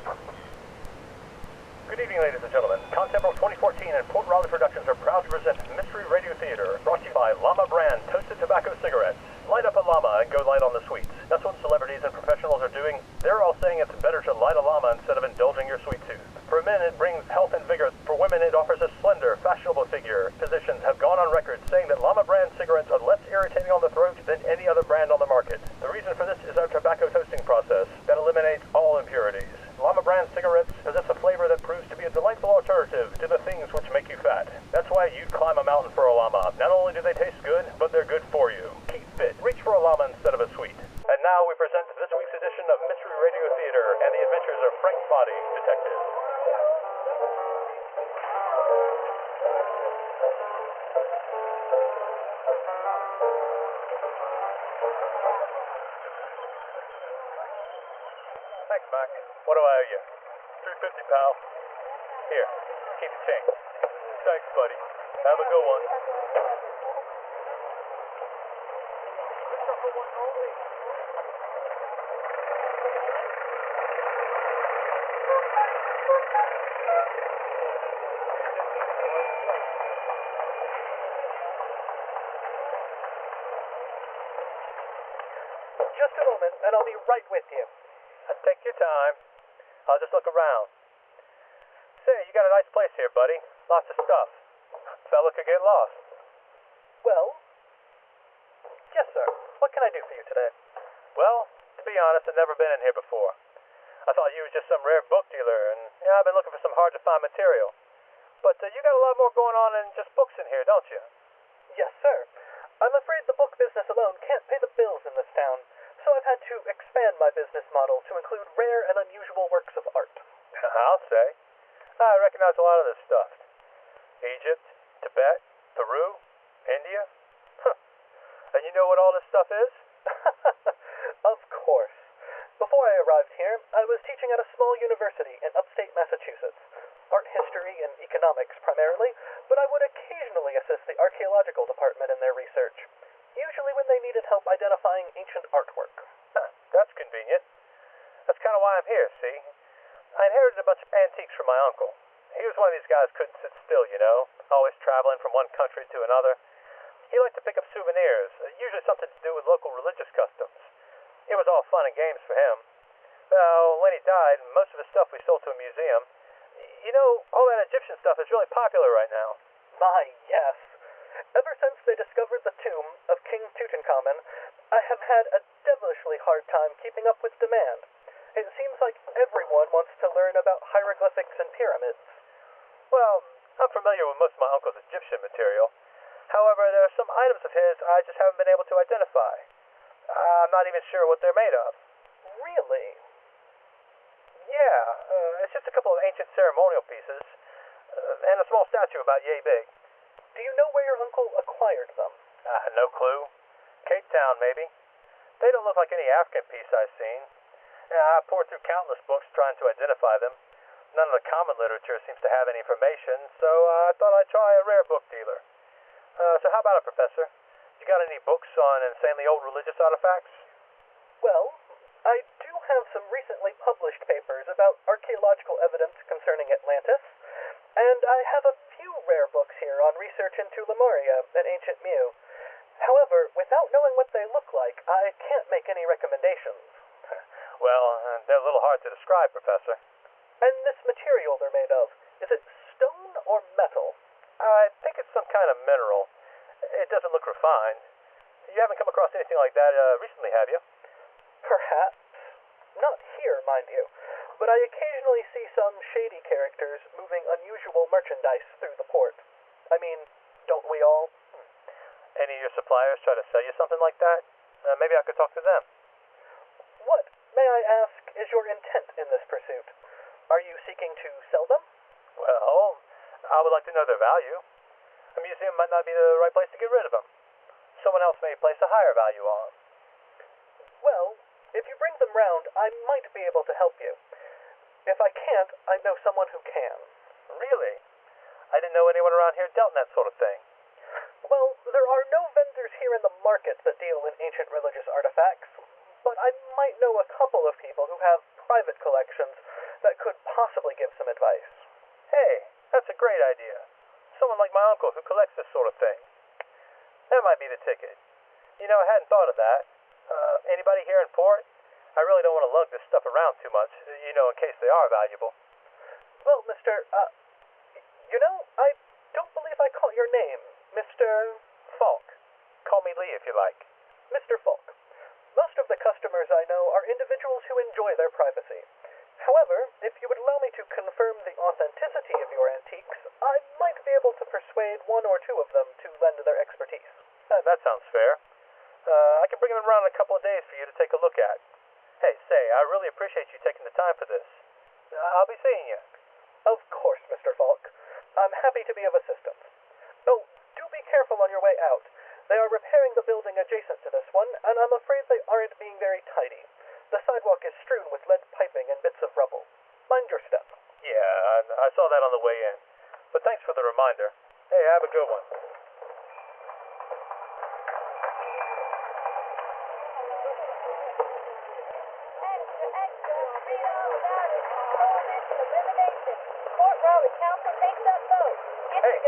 Good evening, ladies and gentlemen. Contemporary 2014 and Port Raleigh Productions are proud to present Mystery Radio Theater, brought to you by Llama Brand Toasted Tobacco Cigarettes. Light up a llama and go light on the sweets. That's what celebrities and professionals are doing. They're all saying it's better to light a llama instead of indulging your sweet tooth. For men, it brings health and vigor. For women, it offers a slender, fashionable figure. Physicians have gone on record saying that Llama Brand cigarettes are less irritating on the throat than any other brand on the market. The reason for this is our tobacco toasting process that eliminates all impurities. Llama Brand cigarettes possess a flavor that proves to be a delightful alternative to the things which make you fat. That's why you'd climb a mountain for a llama. Not only do they taste good, but they're good for you. Keep fit. Reach for a llama instead of a sweet. And now we present this week's edition of Mystery Radio Theater and the Adventures of Frank Boddy, Detective. Thanks, Mac. What do I owe you? $3.50, pal. Here, keep the change. Thanks, buddy. Have a good one. Just a moment, and I'll be right with you. Take your time. I'll just look around. Say, you got a nice place here, buddy. Lots of stuff. Fella could get lost. Well, yes, sir. What can I do for you today? Well, to be honest, I've never been in here before. I thought you was just some rare book dealer, and yeah, I've been looking for some hard-to-find material. But you got a lot more going on than just books in here, don't you? Yes, sir. I'm afraid the book business alone can't pay the bills in this town, so I've had to expand my business model to include rare and unusual works of art. I'll say. I recognize a lot of this stuff. Egypt, Tibet, Peru, India. Huh. And you know what all this stuff is? Of course. Before I arrived here, I was teaching at a small university in upstate Massachusetts. Art history and economics primarily, but I would occasionally assist the archaeological department in their research, usually when they needed help identifying ancient artwork. Huh, that's convenient. That's kind of why I'm here, see? I inherited a bunch of antiques from my uncle. He was one of these guys who couldn't sit still, you know, always traveling from one country to another. He liked to pick up souvenirs, usually something to do with local religious customs. It was all fun and games for him. Well, when he died, most of his stuff we sold to a museum. You know, all that Egyptian stuff is really popular right now. My, yes. Ever since they discovered the tomb of King Tutankhamun, I have had a devilishly hard time keeping up with demand. It seems like everyone wants to learn about hieroglyphics and pyramids. Well, I'm familiar with most of my uncle's Egyptian material. However, there are some items of his I just haven't been able to identify. I'm not even sure what they're made of. Really? Yeah, it's just a couple of ancient ceremonial pieces, and a small statue about yay big. Do you know where your uncle acquired them? No clue. Cape Town, maybe. They don't look like any African piece I've seen. I poured through countless books trying to identify them. None of the common literature seems to have any information, so I thought I'd try a rare book dealer. So how about it, Professor? You got any books on insanely old religious artifacts? Well, I do have some recently published papers about archaeological evidence concerning Atlantis, and I have a few rare books here on research into Lemuria and ancient Mu. However, without knowing what they look like, I can't make any recommendations. Well, they're a little hard to describe, Professor. And this material they're made of, is it stone or metal? I think it's some kind of mineral. It doesn't look refined. You haven't come across anything like that recently, have you? Perhaps. Not here, mind you. But I occasionally see some shady characters moving unusual merchandise through the port. I mean, don't we all? Any of your suppliers try to sell you something like that? Maybe I could talk to them. What, may I ask, is your intent in this pursuit? Are you seeking to sell them? Well, I would like to know their value. A museum might not be the right place to get rid of them. Someone else may place a higher value on. Well, if you bring them round, I might be able to help you. If I can't, I know someone who can. Really? I didn't know anyone around here dealt in that sort of thing. Well, there are no vendors here in the market that deal in ancient religious artifacts, but I might know a couple of people who have private collections that could possibly give some advice. Hey, that's a great idea. Someone like my uncle who collects this sort of thing. That might be the ticket. You know, I hadn't thought of that. Anybody here in port? I really don't want to lug this stuff around too much, you know, in case they are valuable. Well, I don't believe I caught your name. Mr. Falk. Call me Lee if you like. Mr. Falk. Most of the customers I know are individuals who enjoy their privacy. However, if you would allow me to confirm the authenticity of your antiques, I might be able to persuade one or two of them to lend their expertise. That sounds fair. I can bring them around in a couple of days for you to take a look at. Hey, say, I really appreciate you taking the time for this. I'll be seeing you. Of course, Mr. Falk. I'm happy to be of assistance. Oh, do be careful on your way out. They are repairing the building adjacent to this one, and I'm afraid they aren't being very tidy. The sidewalk is strewn with lead piping and bits of rubble. Mind your step. Yeah, I saw that on the way in. But thanks for the reminder. Hey, have a good one. Hey,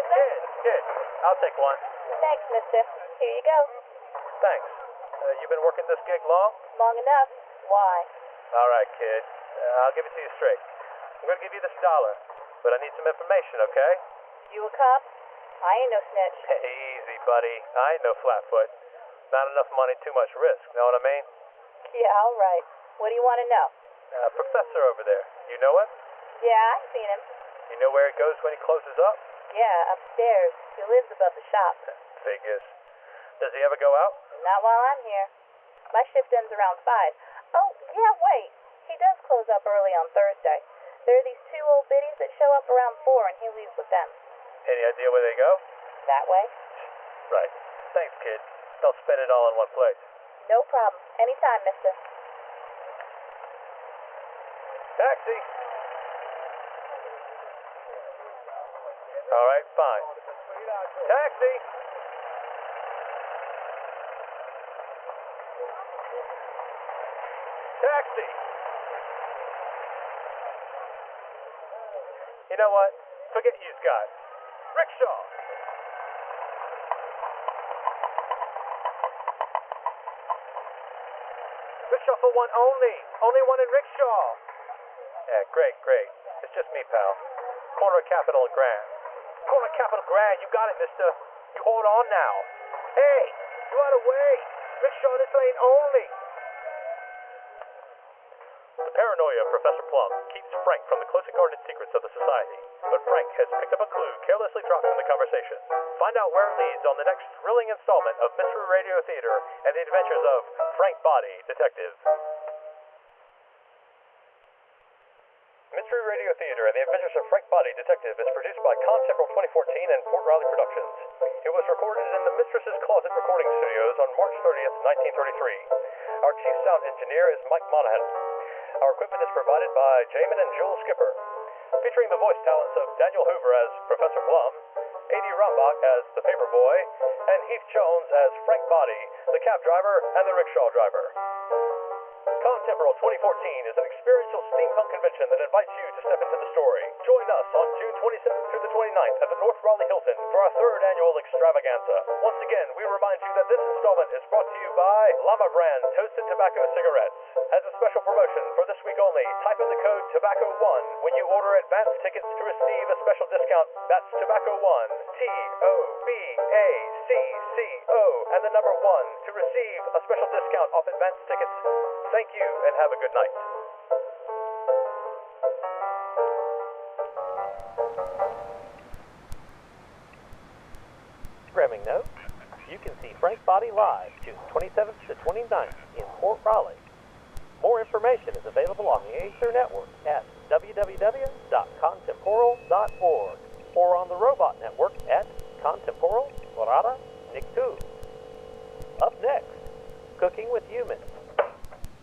kid, I'll take one. Thanks, mister. Here you go. Thanks. You been working this gig long? Long enough. Why? All right, kid. I'll give it to you straight. I'm going to give you this $1, but I need some information, okay? You a cop? I ain't no snitch. Easy, buddy. I ain't no flatfoot. Not enough money, too much risk. Know what I mean? Yeah, all right. What do you want to know? Professor over there. You know him? Yeah, I've seen him. You know where he goes when he closes up? Yeah, upstairs. He lives above the shop. Figures. Does he ever go out? Not while I'm here. My shift ends around 5. Oh, yeah, wait. He does close up early on Thursday. There are these two old biddies that show up around 4 and he leaves with them. Any idea where they go? That way? Right. Thanks, kid. Don't spend it all in one place. No problem. Anytime, mister. Taxi! All right, fine. Taxi! Taxi! You know what? Forget you guys. Rickshaw! Rickshaw for one only. Only one in Rickshaw. Yeah, great. It's just me, pal. Corner Capital and Grand. Corner Capital Grand, you got it, mister. You hold on now. Hey, you out of way. Rickshaw this lane only. The paranoia of Professor Plum keeps Frank from the closely guarded secrets of the society. But Frank has picked up a clue carelessly dropped from the conversation. Find out where it leads on the next thrilling installment of Mystery Radio Theater and the adventures of Frank Boddy, Detective. Mystery Radio Theater and the Adventures of Frank Boddy, Detective is produced by Contemporary 2014 and Port Riley Productions. It was recorded in the Mistress's Closet recording studios on March 30th, 1933. Our chief sound engineer is Mike Monahan. Our equipment is provided by Jamin and Joel Skipper. Featuring the voice talents of Daniel Hoover as Professor Plum, A.D. Rumbach as the paper boy, and Heath Jones as Frank Boddy, the cab driver and the rickshaw driver. Contemporary 2014 is an experiential steampunk convention that invites you to step into the story. Join us on June 27th through the 29th at the North Raleigh Hilton for our 3rd annual extravaganza. Once again, we remind you that this installment is brought to you by Llama Brand Toasted Tobacco Cigarettes. As a special promotion for this week only, type in the code TOBACCO1 when you order advance tickets to receive a special discount. That's TOBACCO1, TOBACCO, and the number 1 to receive a special discount off advance tickets. Thank you and have a good night. Programming note, you can see Frank Boddy live June 27th to 29th in Port Raleigh. More information is available on the Aether Network at www.contemporal.org or on the Robot Network at Contemporal Rada Niktu. Up next, Cooking with Humans.